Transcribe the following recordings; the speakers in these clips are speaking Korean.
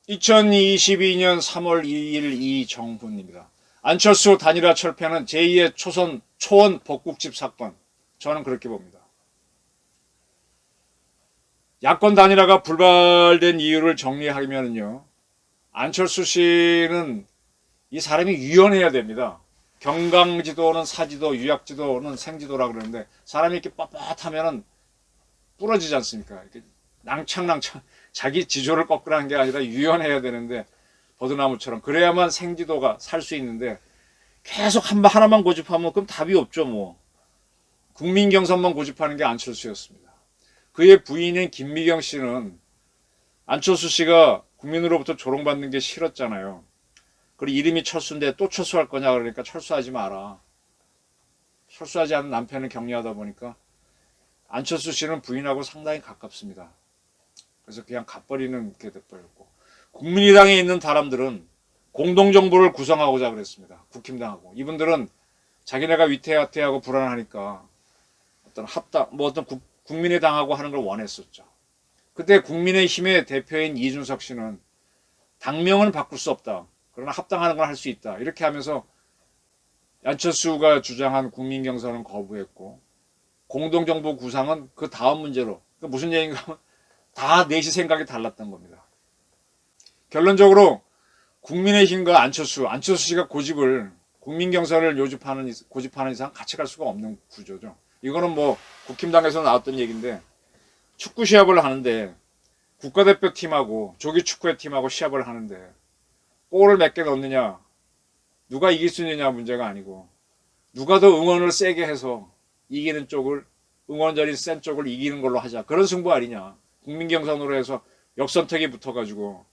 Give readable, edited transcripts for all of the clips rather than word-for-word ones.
(2022년 3월 2일) 이정훈입니다. 안철수 단일화 철폐는 제2의 초선 초원 복국집 사건. 저는 그렇게 봅니다. 야권 단일화가 불발된 이유를 정리하면요, 안철수 씨는 이 사람이 유연해야 됩니다. 경강지도는 사지도, 유약지도는 생지도라 그러는데, 사람이 이렇게 뻣뻣하면은 부러지지 않습니까? 이렇게 낭창낭창 자기 지조를 꺾으라는 게 아니라 유연해야 되는데, 버드나무처럼 그래야만 생지도가 살 수 있는데, 계속 하나만 고집하면 그럼 답이 없죠. 뭐 국민 경선만 고집하는 게 안철수였습니다. 그의 부인인 김미경 씨는 안철수 씨가 국민으로부터 조롱받는 게 싫었잖아요. 그리고 이름이 철수인데 또 철수할 거냐 그러니까 철수하지 마라. 철수하지 않은 남편을 격려하다 보니까 안철수 씨는 부인하고 상당히 가깝습니다. 그래서 그냥 가버리는 게 돼버렸고, 국민의당에 있는 사람들은 공동정부를 구성하고자 그랬습니다. 국힘당하고. 이분들은 자기네가 위태하고 불안하니까 어떤 합당, 어떤 국민의당하고 하는 걸 원했었죠. 그때 국민의힘의 대표인 이준석 씨는 당명은 바꿀 수 없다, 그러나 합당하는 건 할 수 있다, 이렇게 하면서 안철수가 주장한 국민경선은 거부했고, 공동정부 구상은 그 다음 문제로, 무슨 얘기인가 하면 다 넷이 생각이 달랐던 겁니다. 결론적으로 국민의힘과 안철수 씨가 국민경선을 고집하는 이상 같이 갈 수가 없는 구조죠. 이거는 뭐 국힘당에서 나왔던 얘기인데, 축구 시합을 하는데 국가대표팀하고 조기축구의 팀하고 시합을 하는데 골을 몇 개 넣느냐, 누가 이길 수 있느냐 문제가 아니고, 누가 더 응원을 세게 해서 이기는 쪽을, 응원전이 센 쪽을 이기는 걸로 하자, 그런 승부 아니냐. 국민경선으로 해서 역선택이 붙어가지고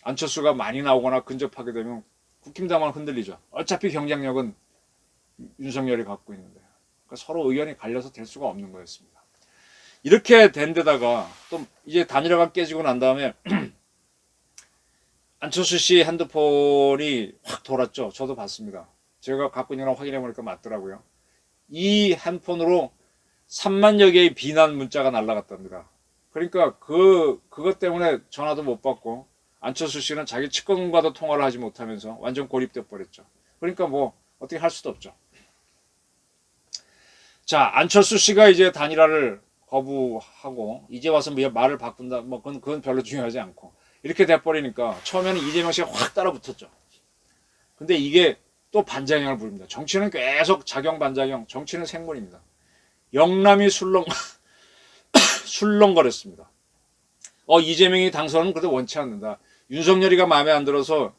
안철수가 많이 나오거나 근접하게 되면 국힘당만 흔들리죠. 어차피 경쟁력은 윤석열이 갖고 있는데. 그러니까 서로 의견이 갈려서 될 수가 없는 거였습니다. 이렇게 된 데다가 또 이제 단일화가 깨지고 난 다음에 안철수 씨 핸드폰이 확 돌았죠. 저도 봤습니다. 제가 갖고 있는 걸 확인해 보니까 맞더라고요. 이 핸드폰으로 3만여 개의 비난 문자가 날아갔답니다. 그러니까 그것 때문에 전화도 못 받고, 안철수 씨는 자기 측근과도 통화를 하지 못하면서 완전 고립돼 버렸죠. 그러니까 뭐 어떻게 할 수도 없죠. 자, 안철수 씨가 이제 단일화를 거부하고 이제 와서 말을 바꾼다, 뭐 그건 별로 중요하지 않고 이렇게 돼버리니까 처음에는 이재명 씨가 확 따라붙었죠. 근데 이게 또 반작용을 부릅니다. 정치는 계속 작용 반작용, 정치는 생물입니다. 영남이 술렁거렸습니다. 이재명이 당선은 그래도 원치 않는다. 윤석열이가 마음에 안 들어서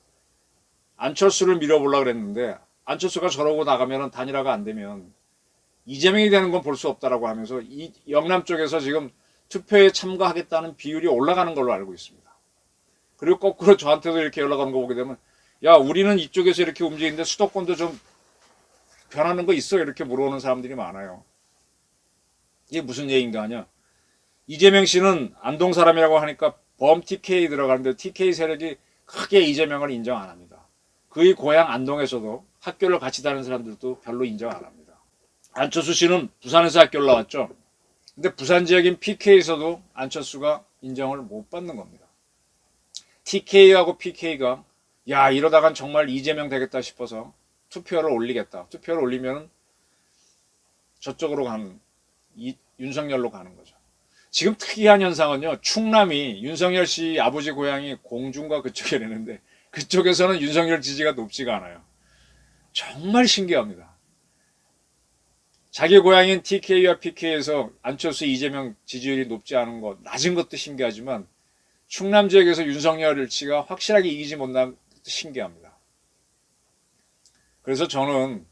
안철수를 밀어보려고 그랬는데, 안철수가 저러고 나가면 단일화가 안 되면 이재명이 되는 건 볼 수 없다라고 하면서 이 영남 쪽에서 지금 투표에 참가하겠다는 비율이 올라가는 걸로 알고 있습니다. 그리고 거꾸로 저한테도 이렇게 연락하는 거 보게 되면, 야, 우리는 이쪽에서 이렇게 움직이는데 수도권도 좀 변하는 거 있어? 이렇게 물어보는 사람들이 많아요. 이게 무슨 얘기인가 하냐, 이재명 씨는 안동 사람이라고 하니까 범 TK 들어가는데 TK 세력이 크게 이재명을 인정 안 합니다. 그의 고향 안동에서도 학교를 같이 다니는 사람들도 별로 인정 안 합니다. 안철수 씨는 부산에서 학교를 나왔죠. 근데 부산 지역인 PK에서도 안철수가 인정을 못 받는 겁니다. TK하고 PK가 야, 이러다간 정말 이재명 되겠다 싶어서 투표를 올리겠다. 투표를 올리면 저쪽으로 가는, 윤석열로 가는 거죠. 지금 특이한 현상은요, 충남이 윤석열 씨 아버지 고향이 공주인가 그쪽이라는데 그쪽에서는 윤석열 지지가 높지가 않아요. 정말 신기합니다. 자기 고향인 TK와 PK에서 안철수 이재명 지지율이 높지 않은 것, 낮은 것도 신기하지만 충남 지역에서 윤석열 씨가 확실하게 이기지 못한 것도 신기합니다. 그래서 저는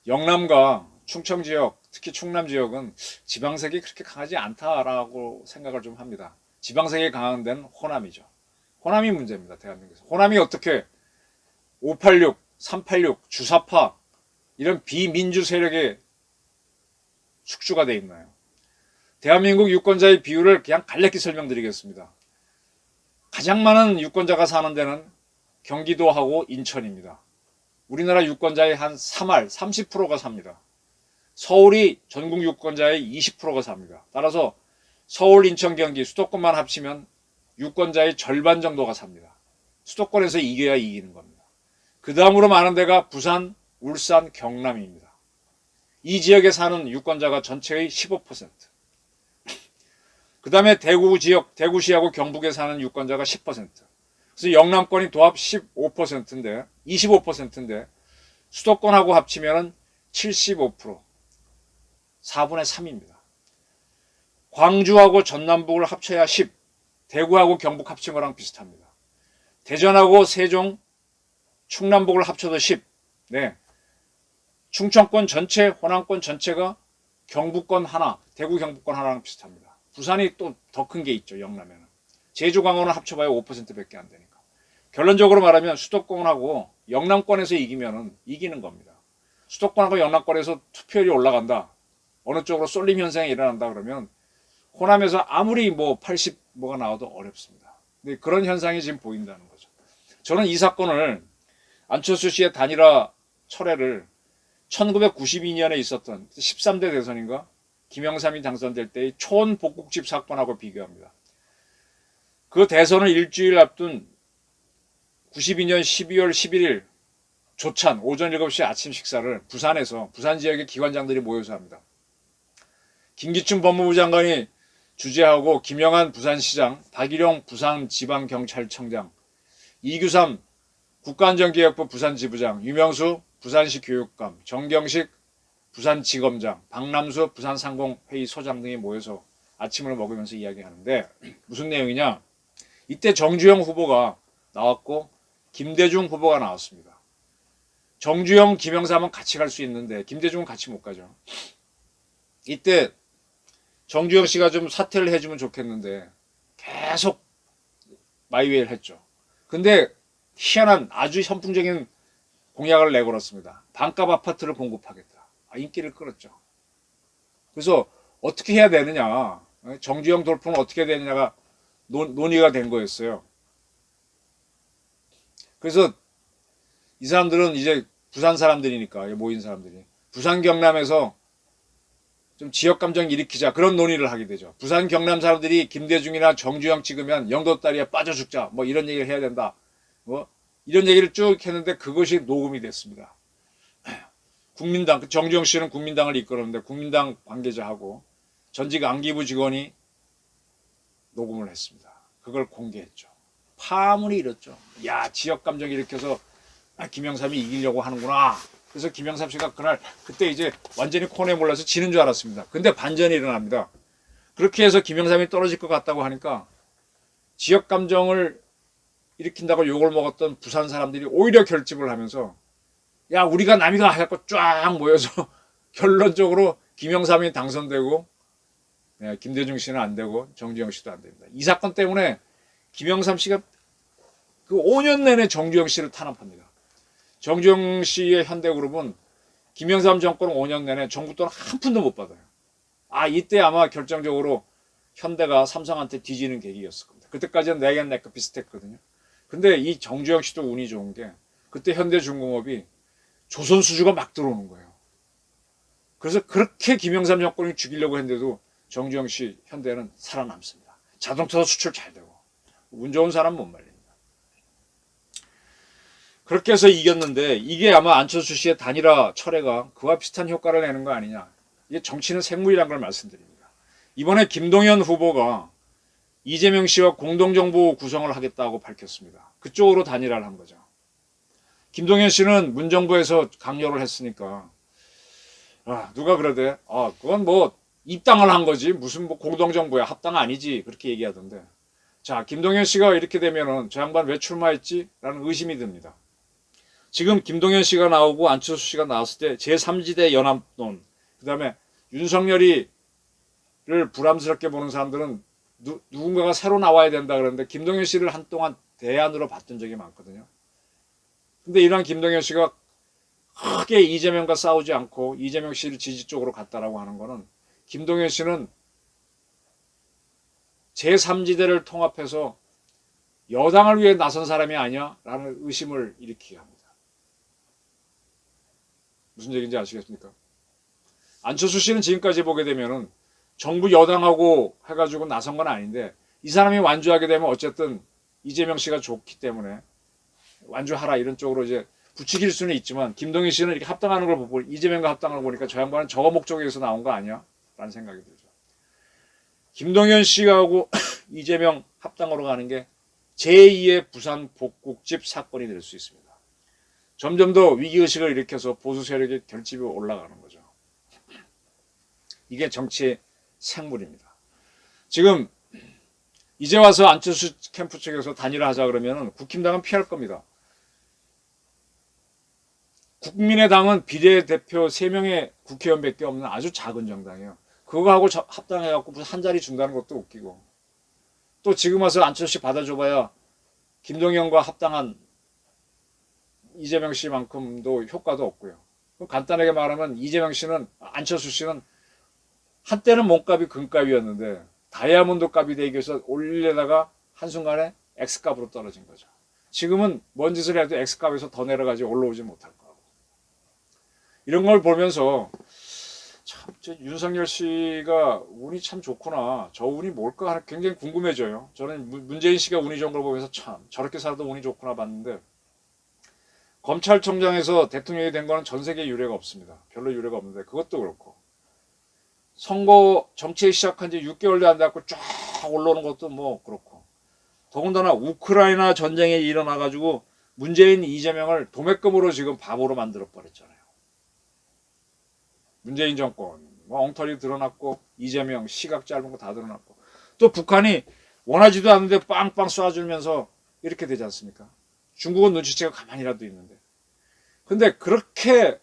영남과 충청 지역, 특히 충남 지역은 지방색이 그렇게 강하지 않다라고 생각을 좀 합니다. 지방색이 강한 데는 호남이죠. 호남이 문제입니다. 대한민국에서. 호남이 어떻게 586, 386, 주사파 이런 비민주 세력의 숙주가 돼 있나요? 대한민국 유권자의 비율을 그냥 간략히 설명드리겠습니다. 가장 많은 유권자가 사는 데는 경기도하고 인천입니다. 우리나라 유권자의 한 3할, 30%가 삽니다. 서울이 전국 유권자의 20%가 삽니다. 따라서 서울, 인천, 경기, 수도권만 합치면 유권자의 절반 정도가 삽니다. 수도권에서 이겨야 이기는 겁니다. 그 다음으로 많은 데가 부산, 울산, 경남입니다. 이 지역에 사는 유권자가 전체의 15%. 그 다음에 대구 지역, 대구시하고 경북에 사는 유권자가 10%. 그래서 영남권이 도합 15%인데, 25%인데, 수도권하고 합치면 75%. 4분의 3입니다. 광주하고 전남북을 합쳐야 10. 대구하고 경북 합친 거랑 비슷합니다. 대전하고 세종, 충남북을 합쳐도 10. 네. 충청권 전체, 호남권 전체가 경북권 하나, 대구 경북권 하나랑 비슷합니다. 부산이 또 더 큰 게 있죠, 영남에는. 제주, 강원은 합쳐봐야 5%밖에 안 되니까. 결론적으로 말하면 수도권하고 영남권에서 이기면은 이기는 겁니다. 수도권하고 영남권에서 투표율이 올라간다. 어느 쪽으로 쏠림 현상이 일어난다 그러면 호남에서 아무리 뭐 80 뭐가 나와도 어렵습니다. 근데 그런 현상이 지금 보인다는 거죠. 저는 이 사건을 안철수 씨의 단일화 철회를 1992년에 있었던 13대 대선인가 김영삼이 당선될 때의 초원 복국집 사건하고 비교합니다. 그 대선을 일주일 앞둔 92년 12월 11일 조찬 오전 7시 아침 식사를 부산에서 부산 지역의 기관장들이 모여서 합니다. 김기춘 법무부 장관이 주재하고 김영한 부산시장, 박일용 부산지방경찰청장, 이규삼 국가안전기획부 부산지부장, 유명수 부산시 교육감, 정경식 부산지검장, 박남수 부산상공회의소장 등이 모여서 아침을 먹으면서 이야기하는데 무슨 내용이냐? 이때 정주영 후보가 나왔고 김대중 후보가 나왔습니다. 정주영, 김영삼은 같이 갈 수 있는데 김대중은 같이 못 가죠. 이때 정주영 씨가 좀 사퇴를 해주면 좋겠는데 계속 마이웨이를 했죠. 근데 희한한 아주 선풍적인 공약을 내걸었습니다. 반값 아파트를 공급하겠다. 인기를 끌었죠. 그래서 어떻게 해야 되느냐, 정주영 돌풍은 어떻게 해야 되느냐가 논의가 된 거였어요. 그래서 이 사람들은 이제 부산 사람들이니까 모인 사람들이 부산 경남에서 좀 지역 감정 일으키자 그런 논의를 하게 되죠. 부산 경남 사람들이 김대중이나 정주영 찍으면 영도다리에 빠져 죽자 뭐 이런 얘기를 해야 된다. 뭐 이런 얘기를 쭉 했는데 그것이 녹음이 됐습니다. 국민당 정주영 씨는 국민당을 이끌었는데 국민당 관계자하고 전직 안기부 직원이 녹음을 했습니다. 그걸 공개했죠. 파문이 일었죠. 야, 지역 감정 일으켜서 김영삼이 이기려고 하는구나. 그래서 김영삼 씨가 그때 이제 완전히 코너에 몰려서 지는 줄 알았습니다. 근데 반전이 일어납니다. 그렇게 해서 김영삼이 떨어질 것 같다고 하니까 지역 감정을 일으킨다고 욕을 먹었던 부산 사람들이 오히려 결집을 하면서 야, 우리가 남이가 해갖고 쫙 모여서 결론적으로 김영삼이 당선되고 김대중 씨는 안 되고 정주영 씨도 안 됩니다. 이 사건 때문에 김영삼 씨가 그 5년 내내 정주영 씨를 탄압합니다. 정주영 씨의 현대그룹은 김영삼 정권 5년 내내 정부 돈 한 푼도 못 받아요. 이때 아마 결정적으로 현대가 삼성한테 뒤지는 계기였을 겁니다. 그때까지는 내겐 내거 비슷했거든요. 근데 이 정주영 씨도 운이 좋은 게 그때 현대중공업이 조선수주가 막 들어오는 거예요. 그래서 그렇게 김영삼 정권이 죽이려고 했는데도 정주영 씨 현대는 살아남습니다. 자동차도 수출 잘 되고 운 좋은 사람 못 말립니다. 그렇게 해서 이겼는데 이게 아마 안철수 씨의 단일화 철회가 그와 비슷한 효과를 내는 거 아니냐. 이게 정치는 생물이라는 걸 말씀드립니다. 이번에 김동연 후보가 이재명 씨와 공동정부 구성을 하겠다고 밝혔습니다. 그쪽으로 단일화를 한 거죠. 김동연 씨는 문정부에서 강요를 했으니까 누가 그러대 그건 뭐 입당을 한 거지 무슨 뭐 공동정부야 합당 아니지 그렇게 얘기하던데 자 김동연 씨가 이렇게 되면은 저 양반 왜 출마했지? 라는 의심이 듭니다. 지금 김동연 씨가 나오고 안철수 씨가 나왔을 때 제3지대 연합론 그 다음에 윤석열이를 부담스럽게 보는 사람들은 누군가가 새로 나와야 된다 그러는데 김동연 씨를 한동안 대안으로 봤던 적이 많거든요. 근데 이런 김동연 씨가 크게 이재명과 싸우지 않고 이재명 씨를 지지 쪽으로 갔다라고 하는 거는 김동연 씨는 제3지대를 통합해서 여당을 위해 나선 사람이 아니야? 라는 의심을 일으키게 합니다. 무슨 얘기인지 아시겠습니까? 안철수 씨는 지금까지 보게 되면은 정부 여당하고 해가지고 나선 건 아닌데 이 사람이 완주하게 되면 어쨌든 이재명 씨가 좋기 때문에 완주하라 이런 쪽으로 이제 부추길 수는 있지만 김동연 씨는 이렇게 합당하는 걸 보고 이재명과 합당하는 걸 보니까 저 양반은 저거 목적에 서 나온 거 아니야? 라는 생각이 들죠. 김동연 씨하고 이재명 합당으로 가는 게 제2의 부산 복국집 사건이 될 수 있습니다. 점점 더 위기의식을 일으켜서 보수 세력의 결집이 올라가는 거죠. 이게 정치의 생물입니다. 지금 이제 와서 안철수 캠프 측에서 단일화하자 그러면 국힘당은 피할 겁니다. 국민의당은 비례대표 3명의 국회의원밖에 없는 아주 작은 정당이에요. 그거하고 합당해갖고 무슨 한 자리 준다는 것도 웃기고 또 지금 와서 안철수 씨 받아줘봐야 김동연과 합당한 이재명 씨만큼도 효과도 없고요. 간단하게 말하면 이재명 씨는 안철수 씨는 한때는 몸값이 금값이었는데 다이아몬드 값이 되기 위해서 올리려다가 한순간에 X값으로 떨어진 거죠. 지금은 뭔 짓을 해도 X값에서 더 내려가지 올라오지 못할 거고. 이런 걸 보면서 참 윤석열 씨가 운이 참 좋구나. 저 운이 뭘까 굉장히 궁금해져요. 저는 문재인 씨가 운이 좋은 걸 보면서 참 저렇게 살아도 운이 좋구나 봤는데 검찰총장에서 대통령이 된 거는 전 세계에 유례가 없습니다. 별로 유례가 없는데 그것도 그렇고 선거 정치에 시작한 지 6개월도 안 돼갖고 쫙 올라오는 것도 뭐 그렇고 더군다나 우크라이나 전쟁이 일어나가지고 문재인 이재명을 도매금으로 지금 바보로 만들어 버렸잖아요. 문재인 정권 뭐 엉터리 드러났고 이재명 시각 짧은 거 다 드러났고 또 북한이 원하지도 않는데 빵빵 쏴주면서 이렇게 되지 않습니까? 중국은 눈치채고 가만히라도 있는데 근데 그렇게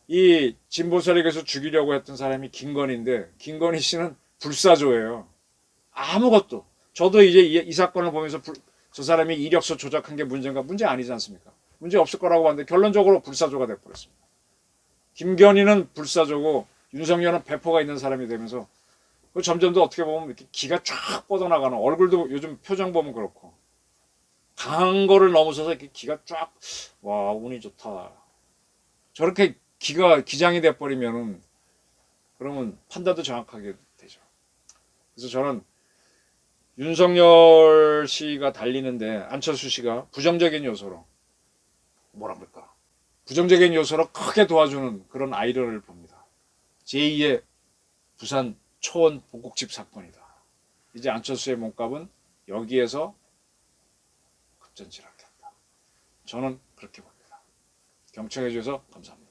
이 진보 세력에서 죽이려고 했던 사람이 김건희인데 김건희 씨는 불사조예요. 아무것도. 저도 이제 이 사건을 보면서 저 사람이 이력서 조작한 게 문제인가? 문제 아니지 않습니까? 문제 없을 거라고 봤는데 결론적으로 불사조가 돼버렸습니다. 김건희는 불사조고 윤석열은 배포가 있는 사람이 되면서 점점 더 어떻게 보면 이렇게 기가 쫙 뻗어나가는 얼굴도 요즘 표정 보면 그렇고 강한 거를 넘어서서 이렇게 기가 쫙 와 운이 좋다. 저렇게 기가 기장이 돼버리면은 그러면 판단도 정확하게 되죠. 그래서 저는 윤석열 씨가 달리는데 안철수 씨가 부정적인 요소로 뭐라 그럴까? 부정적인 요소로 크게 도와주는 그런 아이디어를 봅니다. 제2의 부산 초원 복국집 사건이다. 이제 안철수의 몸값은 여기에서 급전지락했다. 저는 그렇게 봅니다. 경청해 주셔서 감사합니다.